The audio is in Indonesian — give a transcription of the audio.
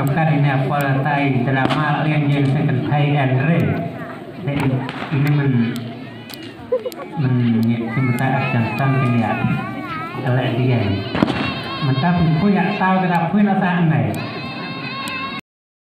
bukan ini apa tai drama yang jadi second Thai and Ray. Ini sementara akan sang lihat oleh dia. Mentah pun ya tahu kita pun rasa aneh.